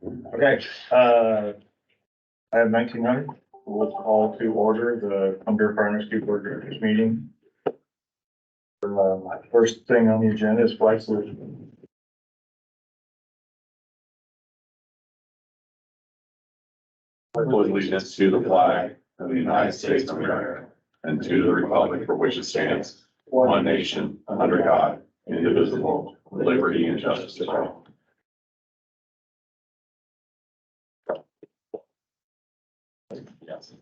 Okay, I have 1900. We'll call to order the Columbia Fire and Rescue Board Directors meeting. First thing on the agenda is flag salute. Pledge allegiance to the flag of the United States of America and to the republic for which it stands, one nation, under God, indivisible, with liberty and justice for all. Yes.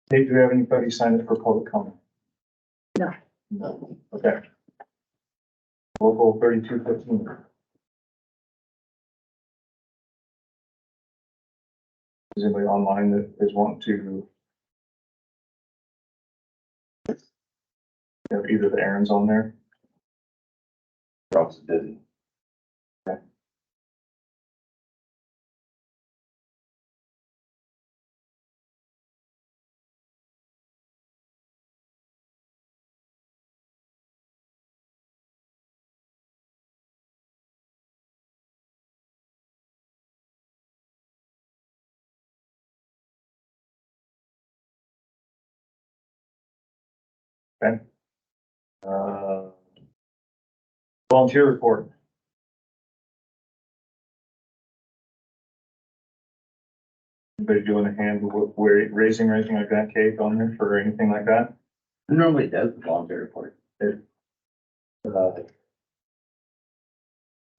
Dave, do we have anybody signed up for public comment? No. No. Okay. Local 3215. Is anybody online that is wanting to have either the errands on there? Rob's busy. Okay. Volunteer report. Anybody doing a hand raising or anything like that, Kate, on there for anything like that? Normally does the volunteer report.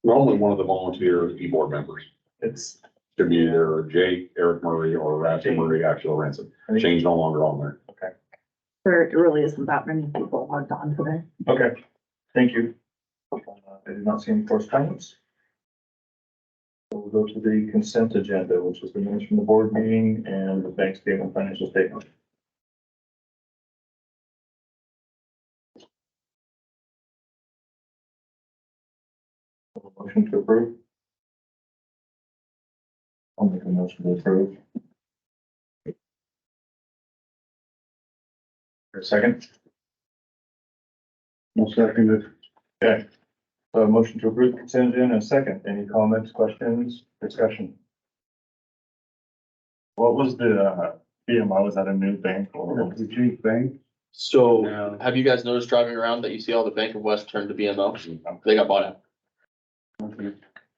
Normally one of the volunteer board members. It's Could be either Jake, Eric Murray, or Ransom Murray, actual Ransom. Shane's no longer on there. There really isn't that many people logged on today. okay. Thank you. I did not see any correspondence. So we'll go to the consent agenda, which is the minutes from the board meeting and the bank statement, financial statement. Motion to approve. I'll make a motion to approve. For a second. I'll second it. Okay. Motion to approve consent agenda, a second. Any comments, questions, discussion? What was the BMI? Was that a new bank or? The Chief Bank. So No. have you guys noticed driving around that you see all the Bank of West turned to BMO? They got bought out.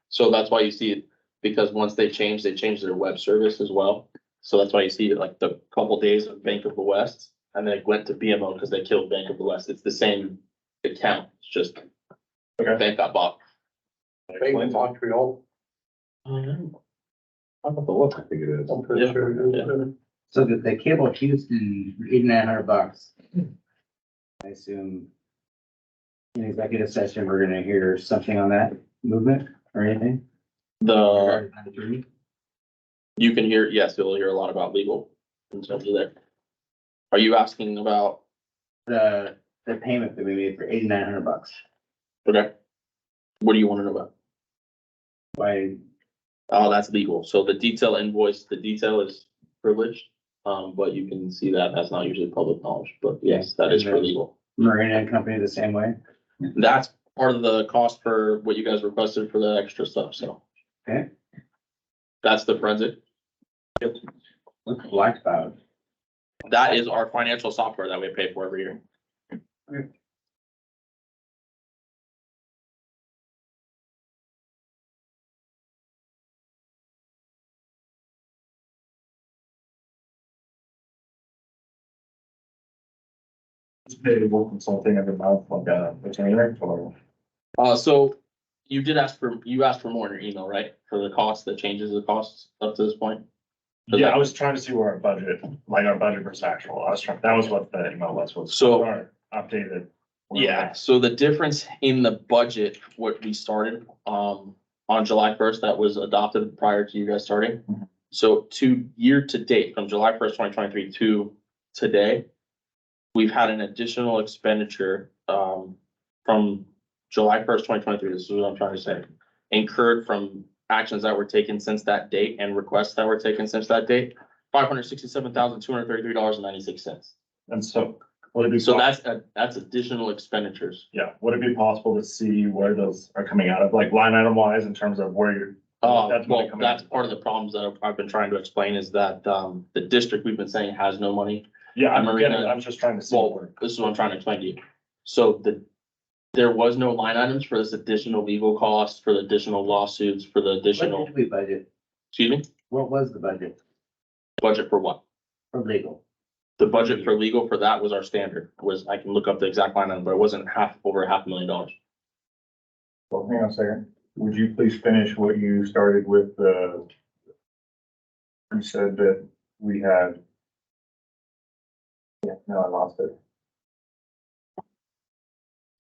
So that's why you see it, because once they changed their web service as well. So that's why you see it like the couple days of Bank of the West and then it went to BMO because they killed Bank of the West. It's the same account. It's just bank got bought. Bank in Montreal. I don't know. I think it is. I'm pretty sure it is. Yeah. So the cable Houston, $8,900. I assume in executive session, we're gonna hear something on that movement or anything? You can hear, yes, you'll hear a lot about legal in terms of that. Are you asking about, The payment that we made for $8,900. okay? What do you want to know about? Why, Oh, that's legal. So the detail invoice, the detail is privileged. But you can see that that's not usually public knowledge, but yes, that is for legal. Marina and Company the same way? That's part of the cost for what you guys requested for the extra stuff, so. Okay. That's the forensic. What's Black Cloud? That is our financial software that we pay for every year. Payable consulting every month, like a retainer or? So you asked for more in your email, right? For the cost, that changes the costs up to this point? Yeah, I was trying to see where our budget, like our budget versus actual. That was what the email was So- our updated. Yeah, so the difference in the budget, what we started, on July 1st, that was adopted prior to you guys starting. Mhm. So to year to date, from July 1st, 2023 to today, we've had an additional expenditure, from July 1st, 2023, this is what I'm trying to say, incurred from actions that were taken since that date and requests that were taken since that date $567,233.96. And so, would it be? So po- that's additional expenditures. Yeah, would it be possible to see where those are coming out of, like line item wise, in terms of where you're? That's money Well, coming that's out. part of the problems that I've been trying to explain is that, the district we've been saying has no money. Yeah, I'm Marina- getting it. I'm just trying to see. Well, this is what I'm trying to explain to you. So there was no line items for this additional legal costs, for the additional lawsuits, for the What additional, did we budget? excuse me, What was the budget budget for what? for legal? The budget for legal for that was our standard, I can look up the exact line item, but it wasn't over $500,000. Well, hang on a second. Would you please finish what you started with, you said that we had. Yeah, no, I lost it.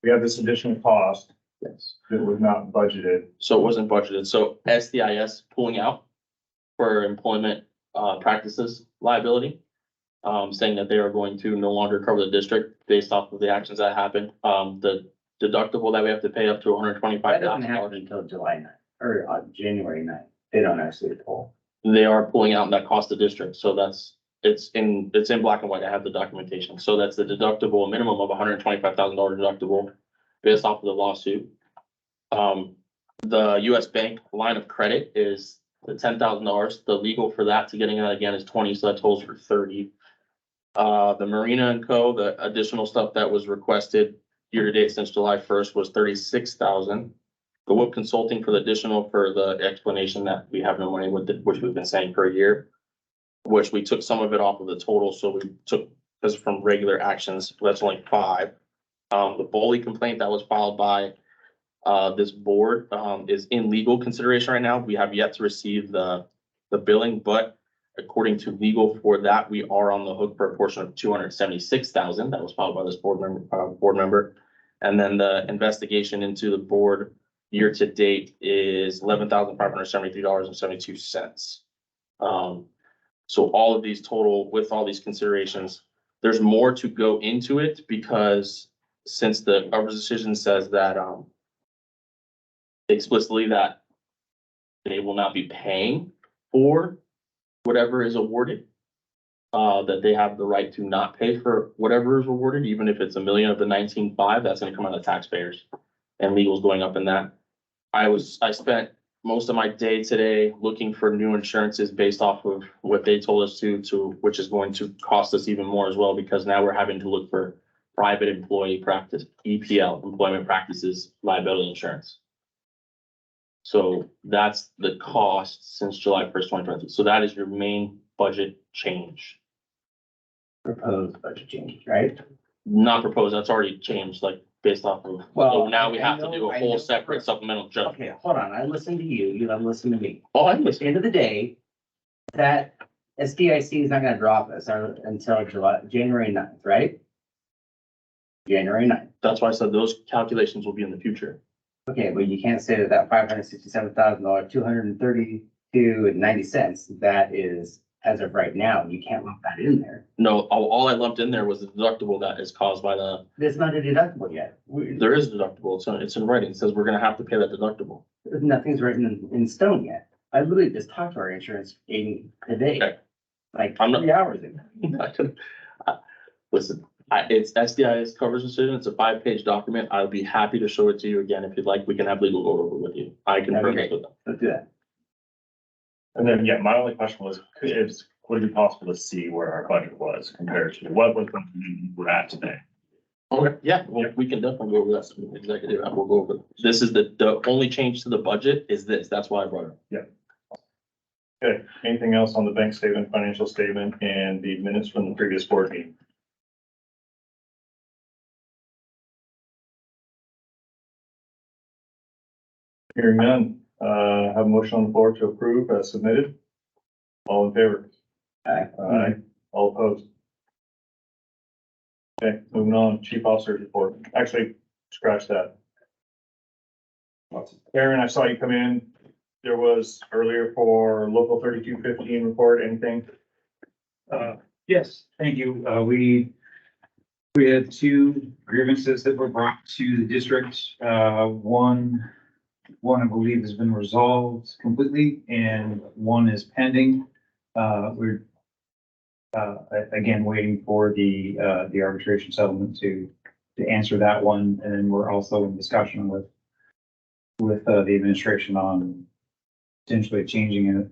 We have this additional cost Yes. that was not budgeted. So it wasn't budgeted. So SDIS pulling out for employment, practices liability. Saying that they are going to no longer cover the district based off of the actions that happened. The deductible that we have to pay up to That doesn't happen $125,000. until July 9th, or January 9th. They don't actually pull. They are pulling out and that cost the district. So it's in black and white. I have the documentation. So that's the deductible, a minimum of $125,000 deductible based off of the lawsuit. The US Bank line of credit is the $10,000. The legal for that to getting that again is 20, so that totals for 30. The Marina and Co., the additional stuff that was requested year to date since July 1st was 36,000. The WIP consulting for the additional for the explanation that we have no money with it, which we've been saying for a year. Which we took some of it off of the total, so we took this from regular actions, that's only 5. The bully complaint that was filed by this board is in legal consideration right now. We have yet to receive the billing, but according to legal for that, we are on the hook for a portion of 276,000 that was filed by this board member. And then the investigation into the board year to date is $11,573.72. So all of these total with all these considerations, there's more to go into it because since the governor's decision says that explicitly that they will not be paying for whatever is awarded, that they have the right to not pay for whatever is awarded, even if it's $1 million of the 19.5, that's gonna come out of taxpayers. And legal's going up in that. I spent most of my day today looking for new insurances based off of what they told us to which is going to cost us even more as well, because now we're having to look for private employee practice, EPL, employment practices liability insurance. So that's the cost since July 1st, 2020. So that is your main budget change. Proposed budget change, right? Not proposed, that's already changed, like based off of, Well, so now we I have to know- do a I whole know separate for- supplemental judgment. Okay, hold on. I listened to you. You don't listen to me. Oh, I At the listen. end of the day, that SDIC is not gonna drop us until January 9th, right? January 9th. That's why I said those calculations will be in the future. Okay, but you can't say that $567,000, $232.90, that is, as of right now, you can't lump that in there. No, all I lumped in there was the deductible that is caused by There's not a deductible yet. there is a deductible, it's in writing, it says we're gonna have to pay that deductible. Nothing's written in stone yet. I literally just talked to our insurance agent today, Okay. like I'm not- 3 hours ago. Listen, it's SDI's coverage decision, it's a 5-page document, I'll be happy to show it to you again if you'd like, we can have legal go over with you. I can That'd be this great. with them. Let's do that. And then, yeah, my only question was, would it be possible to see where our budget was compared to what was we're at today? Okay, yeah, well, we can definitely go over that, executive, we'll go over, this is the only change to the budget is this, that's why I brought it. Okay, anything else on the bank statement, financial statement, and the minutes from the previous board meeting? Hearing none, have a motion on the floor to approve as submitted. All in favor? Aye. Aye. All opposed? Okay, moving on, chief officer's report. Actually, scratch that. Aaron, I saw you come in. There was earlier for local 3215 report, anything? Yes, thank you. We had 2 grievances that were brought to the district. One I believe has been resolved completely and one is pending. We're again, waiting for the arbitration settlement to answer that one. And then we're also in discussion with the administration on potentially changing,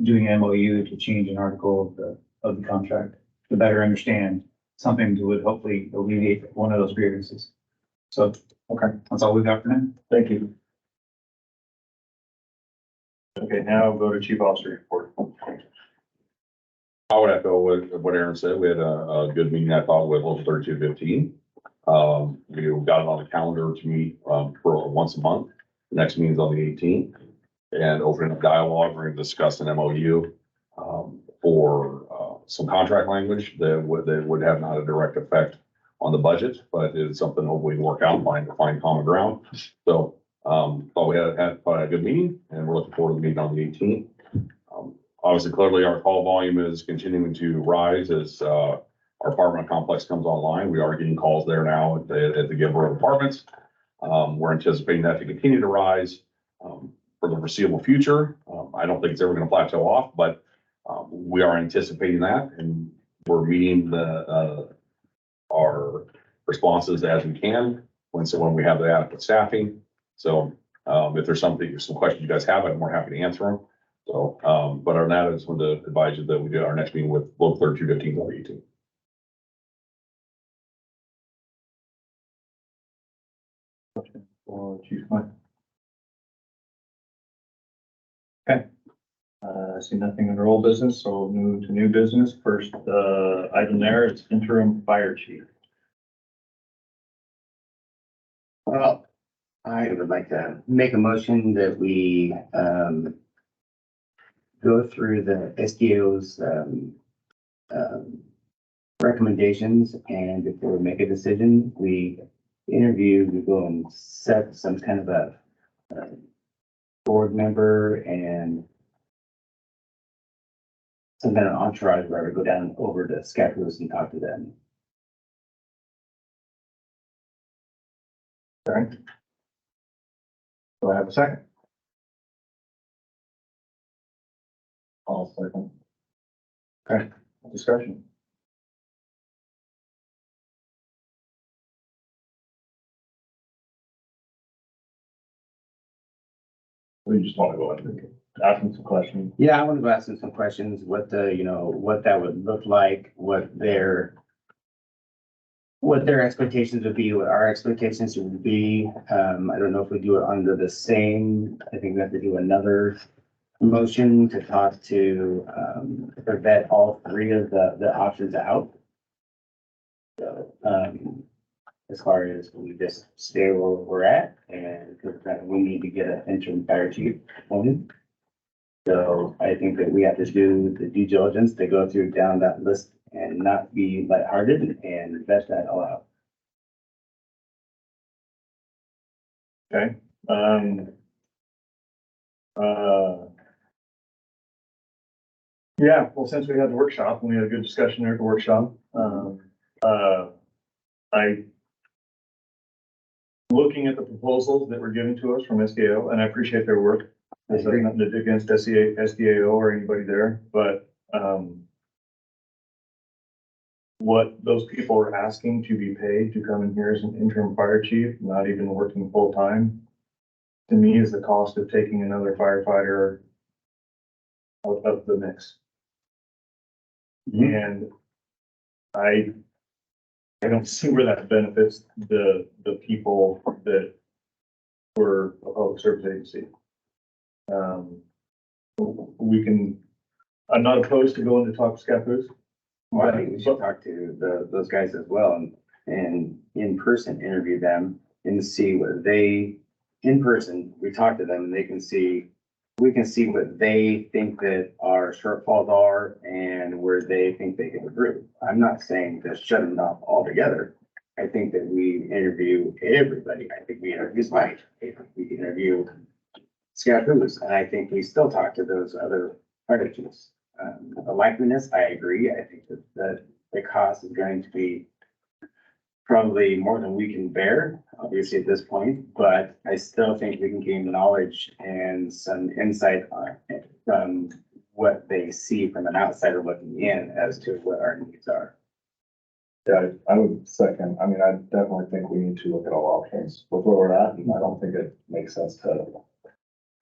doing an MOU to change an article of the contract to better understand something that would hopefully alleviate one of those grievances. So, okay, that's all we've got for now. Thank you. Okay, now we'll go to chief officer report. I would echo what Aaron said. We had a good meeting, I thought, with Local 3215. We got it on the calendar to meet, for once a month. The next meeting's on the 18th. And opening up dialogue, we're gonna discuss an MOU, for, some contract language that would have not a direct effect on the budget, but it's something hopefully we can work out, find common ground. So, thought we had a good meeting, and we're looking forward to the meeting on the 18th. Obviously, clearly, our call volume is continuing to rise as, our apartment complex comes online. We are getting calls there now at the Gilbert Apartments. We're anticipating that to continue to rise, for the foreseeable future. I don't think it's ever gonna plateau off, but, we are anticipating that, and we're meeting our responses as we can when we have the adequate staffing. So, if there's some questions you guys have, I'm more happy to answer them. So, but other than that, I just wanted to advise you that we did our next meeting with Local 3215 on the 18th. For Chief Mike. Okay. I see nothing under old business, so we'll move to new business. First, item there, it's interim fire chief. Well, I would like to make a motion that we, go through the SDO's, recommendations, and before we make a decision, we go and set some kind of a board member and some kind of entourage where we go down over to Scappoose and talk to them. Okay. Do I have a second? I'll second. Okay, discussion. We just want to go ahead and ask them some questions. Yeah, I want to go ask them some questions, what that would look like, what their expectations would be, what our expectations would be. I don't know if we do it under the same, I think we have to do another motion to talk to, vet all three of the options out. So, as far as we just stay where we're at, and because we need to get an interim fire chief appointed. So I think that we have to do the due diligence to go through down that list and not be lighthearted and vet that all out. Okay, yeah, well, since we had the workshop and we had a good discussion there at the workshop, looking at the proposals that were given to us from SDAO, and I appreciate their work. There's nothing to do against SDAO or anybody there, but, what those people are asking to be paid to come in here as an interim fire chief, not even working full time, to me is the cost of taking another firefighter out of the mix. And I don't see where that benefits the people that were a public service agency. I'm not opposed to going to talk to Scappoose. Well, I think we should talk to those guys as well and in person interview them and see what they, in person, we talk to them and we can see what they think that our shortfalls are and where they think they can improve. I'm not saying to shut them off altogether. I think that we interview everybody. I think we interview Mike. We interview Scappoose, and I think we still talk to those other fire chiefs. The likeliness, I agree. I think that the cost is going to be probably more than we can bear, obviously at this point, but I still think we can gain knowledge and some insight from what they see from an outsider looking in as to what our needs are. Yeah, I would second. I mean, I definitely think we need to look at all options with where we're at, and I don't think it makes sense to.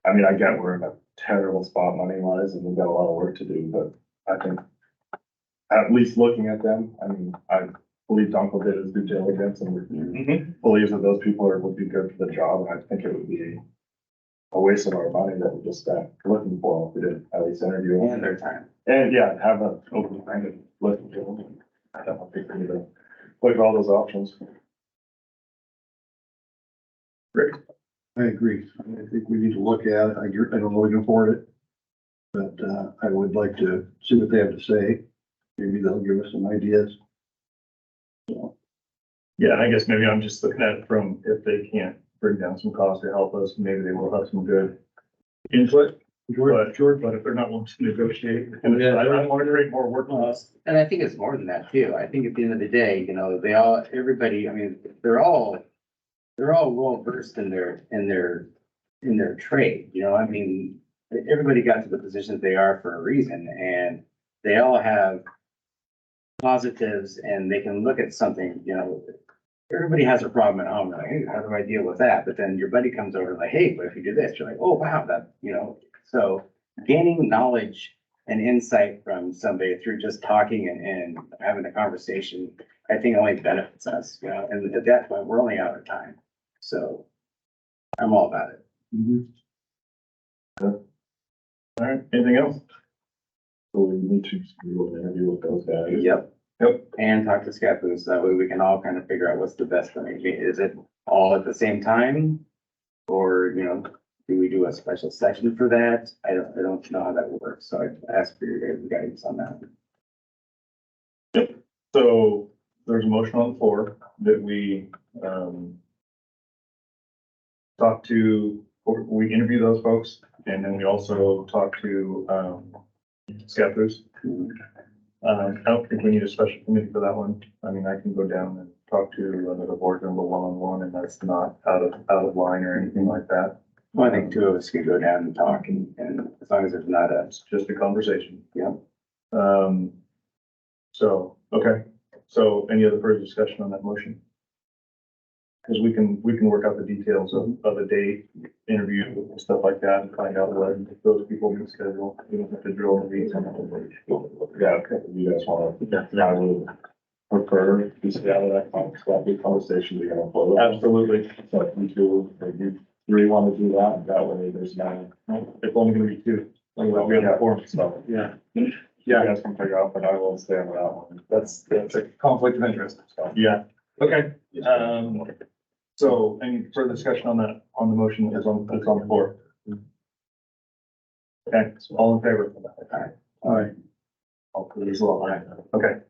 I mean, I get we're in a terrible spot money wise and we've got a lot of work to do, but I think at least looking at them, I mean, I believe Dunkel did his due diligence and believes that those people would be good for the job, and I think it would be a waste of our money that we just spent looking for them if we did at least interview them. And their time. And yeah, have an open mind and listen to them. I don't think we need to look at all those options. Rick? I agree. I think we need to look at it. I don't know we can afford it. But, I would like to see what they have to say. Maybe they'll give us some ideas. Yeah, and I guess maybe I'm just looking at it from if they can't bring down some costs to help us, maybe they will have some good input. But if they're not willing to negotiate, and I don't want to create more work on us. And I think it's more than that too. I think at the end of the day, you know, everybody, I mean, they're all well versed in their trade, you know, I mean, everybody got to the positions they are for a reason, and they all have positives, and they can look at something, you know, everybody has a problem at home, like, hey, how do I deal with that? But then your buddy comes over like, hey, but if you do this, you're like, oh, wow, that, you know, so gaining knowledge and insight from somebody through just talking and having a conversation, I think only benefits us, you know, and at that point, we're only out of time. So I'm all about it. All right, anything else? So we need to do an interview with those guys. Yep. Yep. And talk to Scappoose, that way we can all kind of figure out what's the best thing. Is it all at the same time? Or, you know, do we do a special section for that? I don't know how that works, so I ask for your guys' guidance on that. So there's a motion on the floor that we, we interview those folks, and then we also talk to, Scappoose. I don't think we need a special committee for that one. I mean, I can go down and talk to another board member one-on-one, and that's not out of line or anything like that. Well, I think two of us could go down and talk, and as long as there's not It's just a conversation. Yeah. So, okay, so any other further discussion on that motion? Because we can work out the details of a date, interview, and stuff like that, and find out what those people can schedule. We don't have to drill the beats on that. Yeah, okay, you guys want to, I would prefer to see out of that conversation we're gonna follow. Absolutely. So if you really want to do that, that way there's no, it's only gonna be two. Like, we have four, so. Yeah. You guys can figure out, but I will stay on that one. That's a conflict of interest, so. Yeah, okay. So any further discussion on that, on the motion that's on the floor? Okay, so all in favor? All right. I'll put it as well, all right, okay.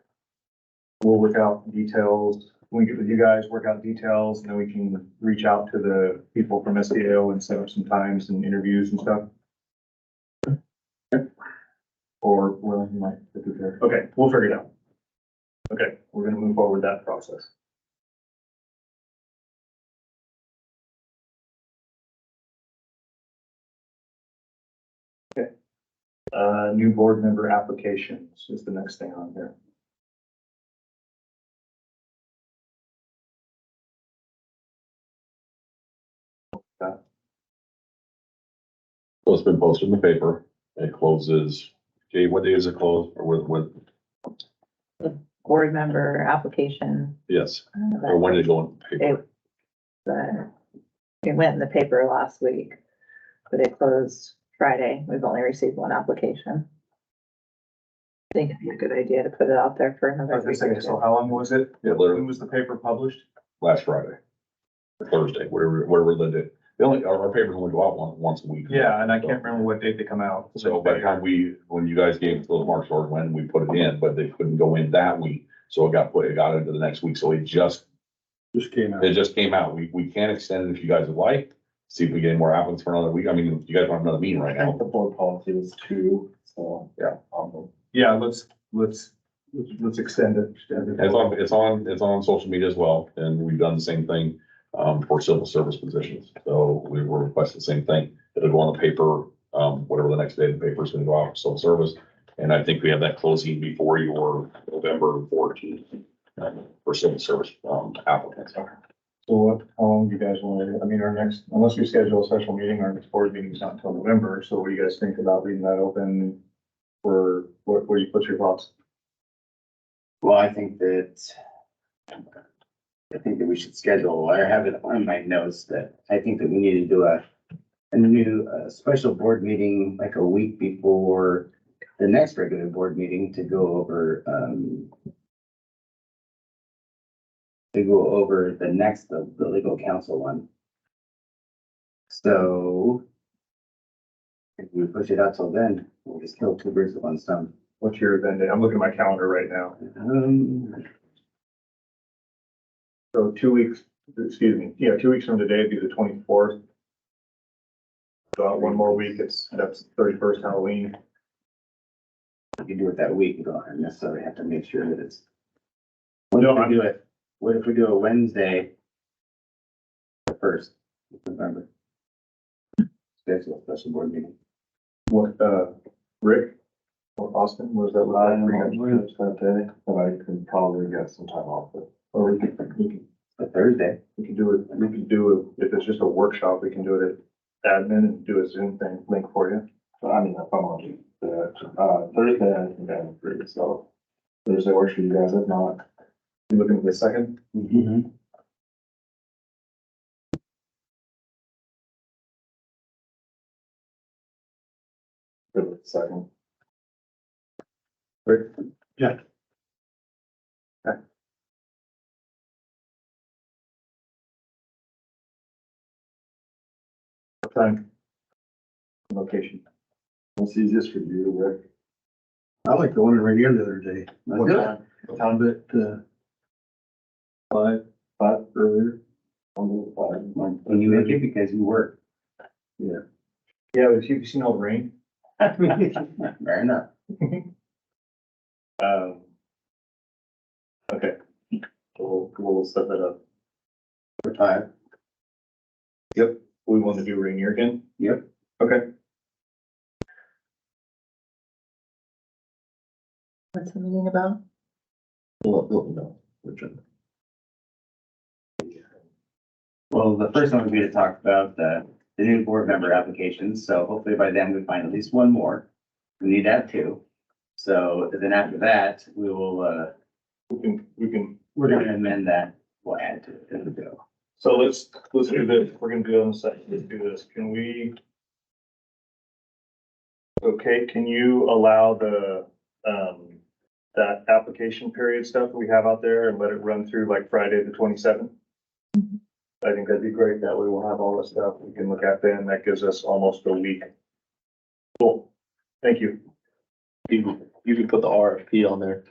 We'll work out details, we get with you guys, work out details, and then we can reach out to the people from SDO and set up some times and interviews and stuff. Or, well, you might, okay, we'll figure it out. Okay, we're gonna move forward with that process. New board member applications is the next thing on here. So it's been posted in the paper. It closes, Jay, what day is it closed? Or when, Board member application. yes, or when did it go in the paper? It went in the paper last week, but it closed Friday. We've only received one application. I think it'd be a good idea to put it out there for another week or So two. how long was it? Yeah, literally When was the paper published? last Friday, or Thursday, whatever the day. Our papers only go out once a week. Yeah, and I can't remember what date they come out. So by the time when you guys gave us those marks or when we put it in, but they couldn't go in that week. So it got into the next week. So it just Just came out. We can extend it if you guys would like. See if we get any more applicants for another week. I mean, you guys want another meeting right I think now. the board policy was 2, so, yeah. Yeah, let's extend it. It's on social media as well, and we've done the same thing for civil service positions. So we were requesting the same thing. It'll go on the paper whatever the next day the paper's gonna go out for civil service. And I think we have that closing before your November 14th for civil service, applicants. So what, how long do you guys want to, I mean, our next, unless we schedule a special meeting, our next board meeting is not until November, so what do you guys think about leaving that open? For, what do you, what's your thoughts? Well, I think that we should schedule, I have it on my notes that I think that we need to do a new, special board meeting like a week before the next regular board meeting to go over, the next, the legal counsel one. So if we push it out till then, we'll just kill two birds with one stone. What's your event date? I'm looking at my calendar right now. So 2 weeks, excuse me, yeah, 2 weeks from today would be the 24th. So one more week, that's 31st Halloween. We can do it that week, we don't necessarily have to make sure that it's. No, What if we do a Wednesday? The 1st of November. Schedule a special board meeting. What, Rick or Austin, was that? that day, and I could probably get some time off it. Or we could A Thursday. we could do it, if it's just a workshop, we can do it at admin and do a Zoom thing, link for you. But I mean, if I'm on Thursday, I think I'm free, so Thursday works for you guys, if not. You looking at the second? Mm-hmm. Good with the second. Rick? Yeah. Okay. What time? Location. What's easiest for you, Rick? I like the one in Rainier the other day. What time? Found it, 5 earlier. I'll go with 5. When you make it because you work. Yeah, have you seen all the rain? Fair enough. Okay. We'll set that up. For 5. Yep. We want to do Rainier again? Yep. Okay. What's the meeting about? No. Well, the first one would be to talk about the new board member applications, so hopefully by then we find at least one more. We need to have 2. So then after that, we will, we're gonna amend that, we'll add to it as we go. So let's do this. We're gonna do it on the second. Let's do this. Can we? Okay, can you allow the, that application period stuff that we have out there and let it run through like Friday, the 27th? I think that'd be great. That way we'll have all the stuff we can look at then. That gives us almost a week. Cool. Thank you. You can put the RFP on there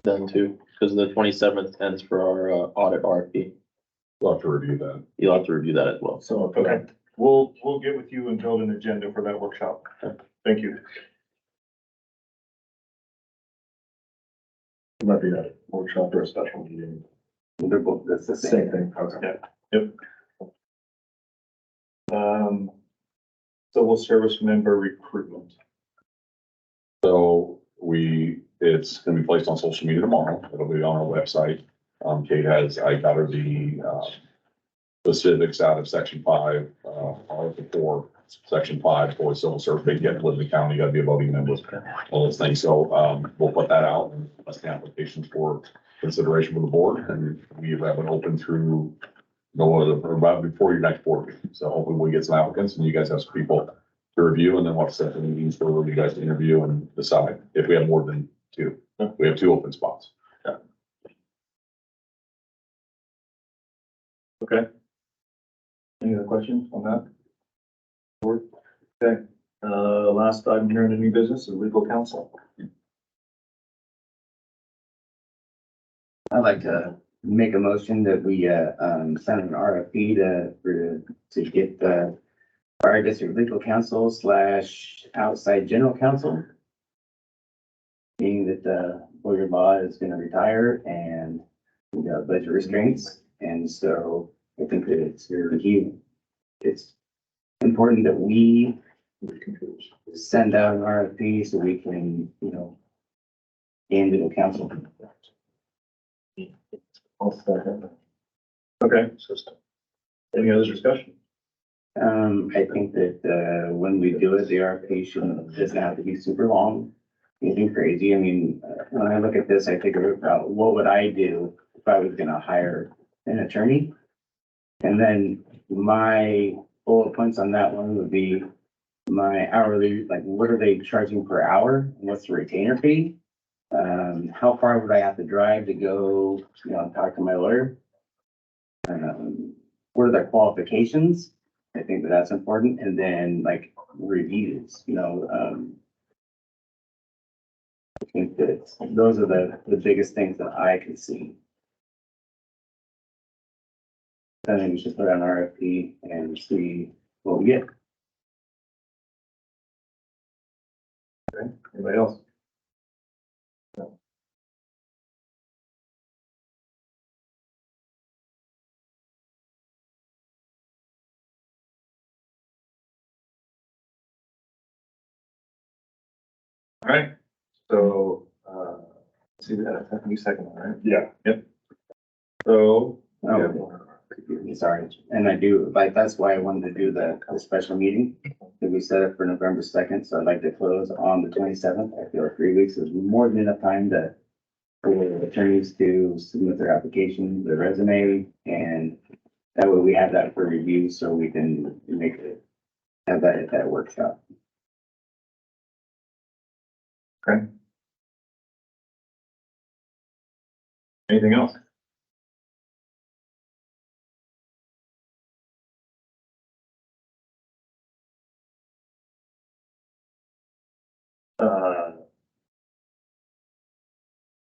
then too, because the 27th ends for our audit RFP. We'll have to review that. You'll have to review that as well. So, okay, we'll get with you and build an agenda for that workshop. Thank you. It might be a workshop or a special meeting. They're both, that's the same thing. Okay. Yep. Civil service member recruitment. So it's gonna be placed on social media tomorrow. It'll be on our website. Kate I got her the specifics out of section 5, article 4, section 5, for civil service. They get to live in the county, you gotta be a voting member, all those things. So, we'll put that out and that's the applications for consideration with the board. And we have it open through about before your next board meeting. So hopefully we get some applicants and you guys have some people to review, and then we'll set the meetings for you guys to interview and decide if we have more than 2. We have 2 open spots. Okay. Any other questions on that? Board? Okay, last item here in the new business is legal counsel. I'd like to make a motion that we, send an RFP to get our district legal counsel / outside general counsel. Being that the lawyer law is gonna retire and we got budget restraints, and so I think that it's important that we send out an RFP so we can, hand it to council. Okay. Any other discussion? I think that, when we do it, the RFP doesn't have to be super long. Anything crazy. I mean, when I look at this, I figure about what would I do if I was gonna hire an attorney? And then my bullet points on that one would be my hourly, like, what are they charging per hour? What's the retainer fee? How far would I have to drive to go, talk to my lawyer? What are their qualifications? I think that that's important. And then like reviews, I think that those are the biggest things that I can see. I think we should put on RFP and see what we get. Anybody else? All right, so, see that, you second, all right? Yeah. Yep. So. Sorry, and I do, like, that's why I wanted to do the special meeting that we set up for November 2nd, so I'd like to close on the 27th. I feel like 3 weeks is more than enough time for the attorneys to submit their application, their resume, and that way we have that for review, so we can have that at that workshop. Okay. Anything else?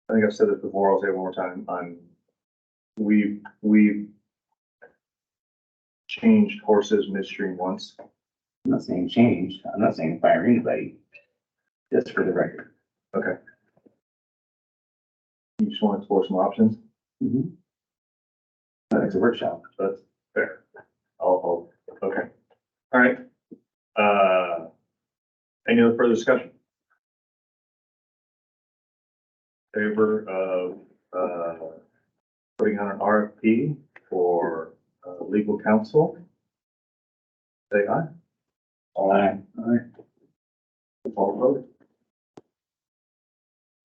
I think I've said this before, I'll say it one more time, we've changed horses midstream once. I'm not saying change, I'm not saying fire anybody, just for the record. Okay. You just want to explore some options? It's a workshop. That's fair. Okay. All right. Any other further discussion? Favor of, putting on an RFP for, legal counsel? Say aye. Aye. All vote.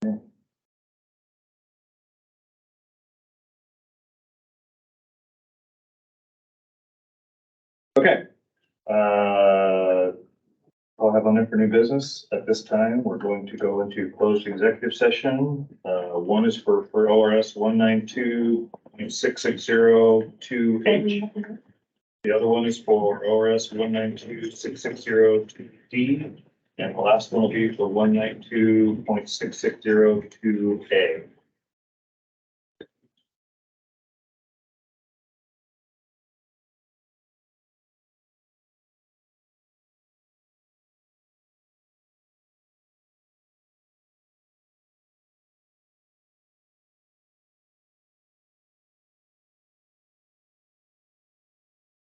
Okay. Okay. I'll have on there for new business. At this time, we're going to go into closed executive session. One is for ORS 192.6602H. The other one is for ORS 192.6602D. And the last one will be for 192.6602A.